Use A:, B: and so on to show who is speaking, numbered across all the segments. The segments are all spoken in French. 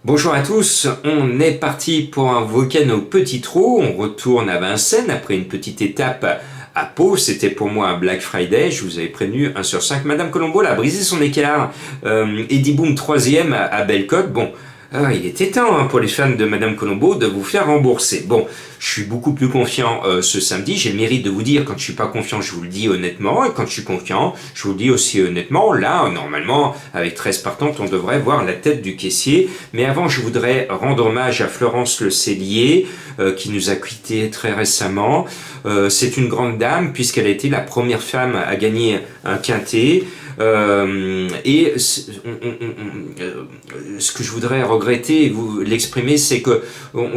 A: Bonjour à tous, on est parti pour un week-end au Petit Trot, on retourne à Vincennes après une petite étape à Pau, c'était pour moi un Black Friday, je vous avais prévenu 1 sur 5, Madame Colombo a brisé son écart, Eddie Boom 3e à Bellecote, bon, il était temps pour les fans de Madame Colombo de vous faire rembourser. Bon, je suis beaucoup plus confiant ce samedi, j'ai le mérite de vous dire quand je suis pas confiant, je vous le dis honnêtement, et quand je suis confiant, je vous le dis aussi honnêtement. Là, normalement, avec 13 partantes, on devrait voir la tête du caissier. Mais avant, je voudrais rendre hommage à Florence Le Cellier, qui nous a quittés très récemment. C'est une grande dame, puisqu'elle a été la première femme à gagner un quintet. Ce que je voudrais regretter et vous l'exprimer, c'est que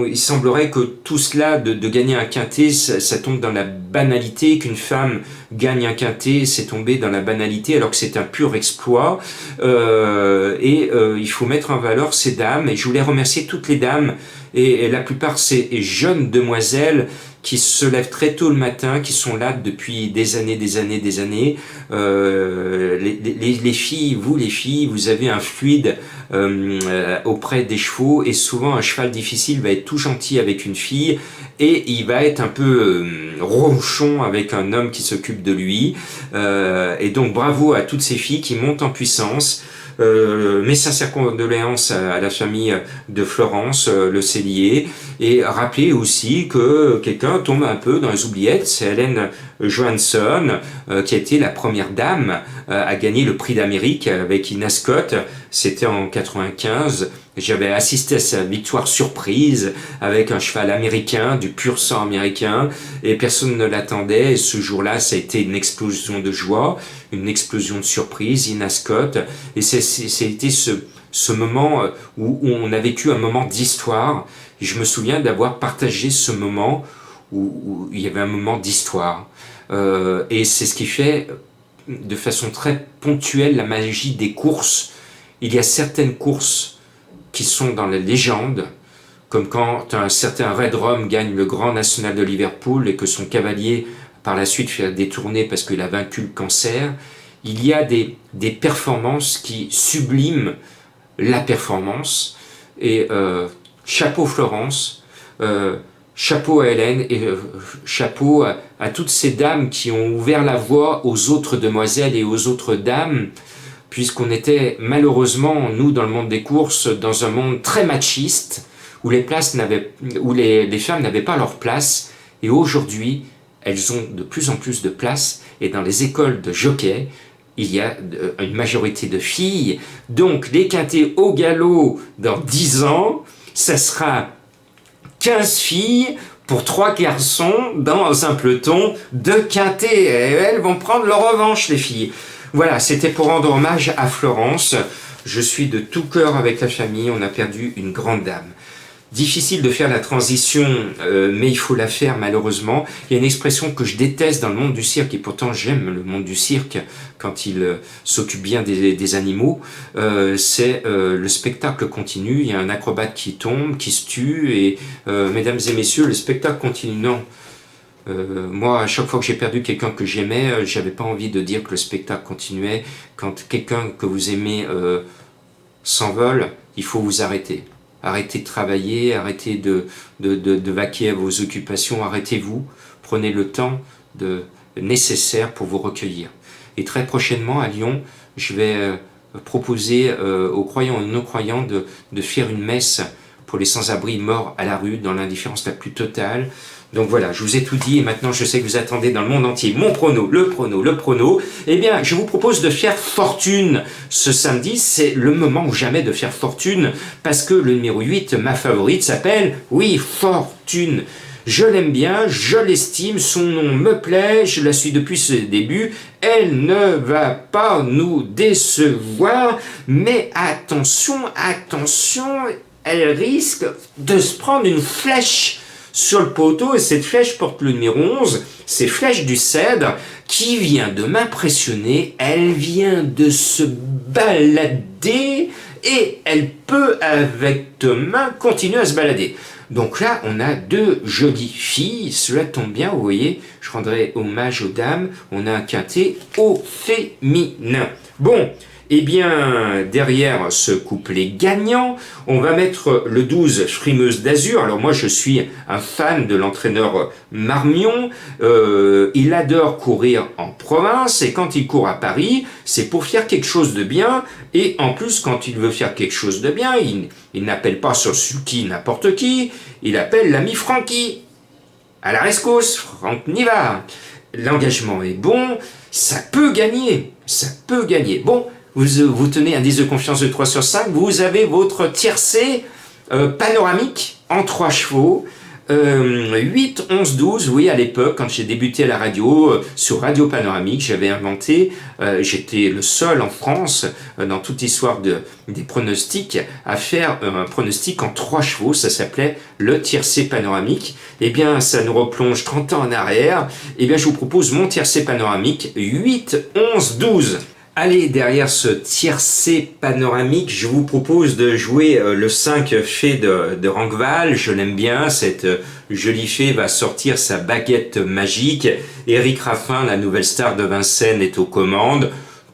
A: il semblerait que tout cela de gagner un quintet, ça tombe dans la banalité, qu'une femme gagne un quintet, c'est tomber dans la banalité alors que c'est un pur exploit. Il faut mettre en valeur ces dames, et je voulais remercier toutes les dames, et la plupart ces jeunes demoiselles qui se lèvent très tôt le matin, qui sont là depuis des années. Les filles, vous avez un fluide auprès des chevaux, et souvent un cheval difficile va être tout gentil avec une fille, et il va être un peu ronchon avec un homme qui s'occupe de lui. Et donc bravo à toutes ces filles qui montent en puissance. Mes sincères condoléances à la famille de Florence Le Cellier, et rappelez aussi que quelqu'un tombe un peu dans les oubliettes, c'est Ellen Johansson, qui a été la première dame à gagner le prix d'Amérique avec Ina Scott. C'était en 95. J'avais assisté à sa victoire surprise avec un cheval américain, du pur sang américain, et personne ne l'attendait. Et ce jour-là, ça a été une explosion de joie, une explosion de surprise, Ina Scott. Et c'était ce moment où on a vécu un moment d'histoire. Et je me souviens d'avoir partagé ce moment où il y avait un moment d'histoire. Et c'est ce qui fait de façon très ponctuelle la magie des courses. Il y a certaines courses qui sont dans la légende, comme quand un certain Red Rum gagne le Grand National de Liverpool et que son cavalier par la suite fait détourner parce qu'il a vaincu le cancer. Il y a des performances qui subliment la performance, et chapeau Florence, chapeau à Hélène, et chapeau à toutes ces dames qui ont ouvert la voie aux autres demoiselles et aux autres dames, puisqu'on était malheureusement, nous, dans le monde des courses, dans un monde très machiste, où les femmes n'avaient pas leur place, et aujourd'hui, elles ont de plus en plus de place, et dans les écoles de jockey, il y a une majorité de filles. Donc, les quintets au galop dans 10 ans, ça sera 15 filles pour 3 garçons dans un peloton de quintets. Et elles vont prendre leur revanche, les filles. Voilà, c'était pour rendre hommage à Florence. Je suis de tout cœur avec la famille, on a perdu une grande dame. Difficile de faire la transition, mais il faut la faire malheureusement. Il y a une expression que je déteste dans le monde du cirque, et pourtant j'aime le monde du cirque quand il s'occupe bien des animaux. C'est le spectacle continue. Il y a un acrobate qui tombe, qui se tue, et mesdames et messieurs, le spectacle continue. Non. Moi, à chaque fois que j'ai perdu quelqu'un que j'aimais, j'avais pas envie de dire que le spectacle continuait. Quand quelqu'un que vous aimez s'envole, il faut vous arrêter. Arrêtez de travailler, arrêtez de vaquer à vos occupations, arrêtez-vous, prenez le temps nécessaire pour vous recueillir. Et très prochainement, à Lyon, je vais proposer aux croyants et aux non-croyants de faire une messe pour les sans-abri morts à la rue, dans l'indifférence la plus totale. Donc voilà, je vous ai tout dit, et maintenant je sais que vous attendez dans le monde entier mon prono, le prono. Eh bien, je vous propose de faire fortune ce samedi. C'est le moment ou jamais de faire fortune, parce que le numéro 8, ma favorite, s'appelle, oui, Fortune. Je l'aime bien, je l'estime, son nom me plaît, je la suis depuis ce début. Elle ne va pas nous décevoir, mais attention, elle risque de se prendre une flèche sur le poteau, et cette flèche porte le numéro 11, c'est Flèche du Cèdre, qui vient de m'impressionner. Elle vient de se balader, et elle peut, avec deux mains, continuer à se balader. Donc là, on a deux jolies filles, cela tombe bien, vous voyez, je rendrai hommage aux dames, on a un quintet au féminin. Bon, Eh bien, derrière ce couplet gagnant, on va mettre le 12 Frimeuse d'Azur. Alors moi, je suis un fan de l'entraîneur Marmion. Il adore courir en province et quand il court à Paris, c'est pour faire quelque chose de bien. Et en plus, quand il veut faire quelque chose de bien, il n'appelle pas sur Sulky n'importe qui, il appelle l'ami Francky. À la rescousse, Franck Nivard. L'engagement est bon, ça peut gagner, ça peut gagner. Bon, vous tenez un indice de confiance de 3 sur 5, vous avez votre tiercé panoramique en 3 chevaux, 8, 11, 12, oui, à l'époque, quand j'ai débuté à la radio, sur Radio Panoramique, j'avais inventé, j'étais le seul en France, dans toute l'histoire des pronostics, à faire un pronostic en 3 chevaux, ça s'appelait le tiercé panoramique. Eh bien, ça nous replonge 30 ans en arrière, eh bien, je vous propose mon tiercé panoramique, 8, 11, 12. Allez, derrière ce tiercé panoramique, je vous propose de jouer le 5 Fée de Rancval. Je l'aime bien, cette jolie fée va sortir sa baguette magique. Éric Raffin, la nouvelle star de Vincennes, est aux commandes.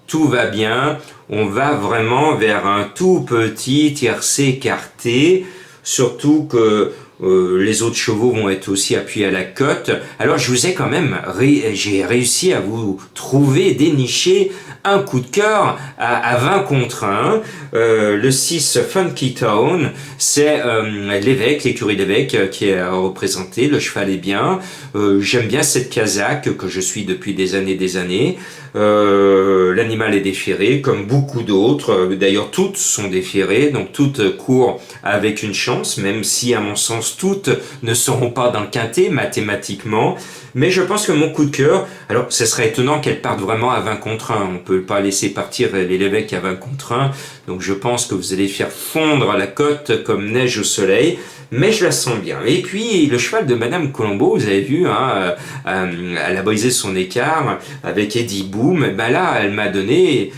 A: Tout va bien, on va vraiment vers un tout petit tiercé écarté, surtout que les autres chevaux vont être aussi appuyés à la cote. Alors je vous ai quand même, j'ai réussi à vous trouver, dénicher un coup de cœur à 20 contre 1. Le 6 Funky Town, c'est l'évêque, l'écurie d'évêque qui est représenté, le cheval est bien. J'aime bien cette casaque que je suis depuis des années. L'animal est déféré, comme beaucoup d'autres. D'ailleurs, toutes sont déférées, donc toutes courent avec une chance, même si, à mon sens, toutes ne seront pas dans le quintet, mathématiquement. Mais je pense que mon coup de cœur, alors, ce serait étonnant qu'elle parte vraiment à 20 contre 1. On peut pas laisser partir l'évêque à 20 contre 1. Donc, je pense que vous allez faire fondre la cote comme neige au soleil. Mais je la sens bien. Et puis, le cheval de Madame Colombo, vous avez vu, hein, elle a brisé son écart avec Eddie Boom. Ben là, elle m'a donné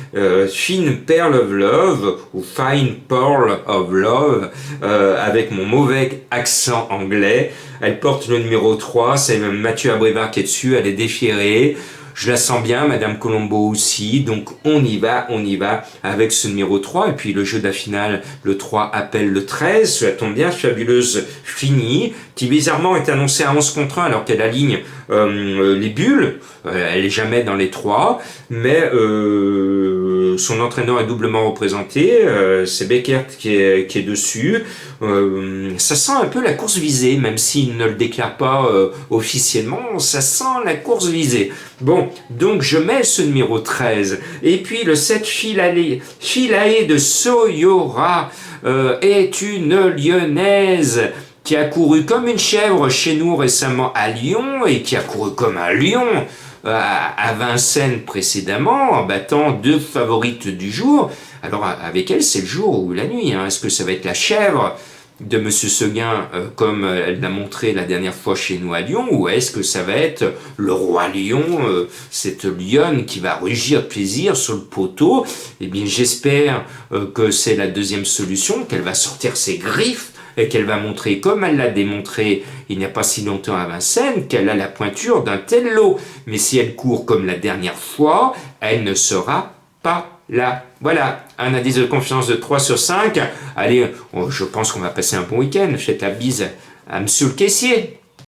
A: Fine Pearl of Love, ou Fine Pearl of Love, avec mon mauvais accent anglais. Elle porte le numéro 3, c'est même Mathieu Abrivard qui est dessus, elle est déférée. Je la sens bien, Madame Colombo aussi, donc on y va avec ce numéro 3. Et puis le jeu de la finale, le 3 appelle le 13, cela tombe bien, Fabuleuse Finie, qui bizarrement est annoncée à 11 contre 1 alors qu'elle aligne les bulles, elle est jamais dans les 3, mais son entraîneur est doublement représenté, c'est Beckert qui est dessus. Ça sent un peu la course visée, même s'il ne le déclare pas officiellement, ça sent la course visée. Bon, donc je mets ce numéro 13. Et puis le 7 Philae de Soyora est une lyonnaise qui a couru comme une chèvre chez nous récemment à Lyon et qui a couru comme un lion à Vincennes précédemment en battant 2 favorites du jour. Alors avec elle, c'est le jour ou la nuit, hein. Est-ce que ça va être la chèvre de Monsieur Seguin, comme elle l'a montré la dernière fois chez nous à Lyon, ou est-ce que ça va être le roi lion, cette lionne qui va rugir de plaisir sur le poteau? Eh bien, j'espère que c'est la deuxième solution, qu'elle va sortir ses griffes et qu'elle va montrer, comme elle l'a démontré il n'y a pas si longtemps à Vincennes, qu'elle a la pointure d'un tel lot. Mais si elle court comme la dernière fois, elle ne sera pas là. Voilà, un indice de confiance de 3 sur 5. Allez, je pense qu'on va passer un bon week-end. Faites la bise à monsieur le caissier.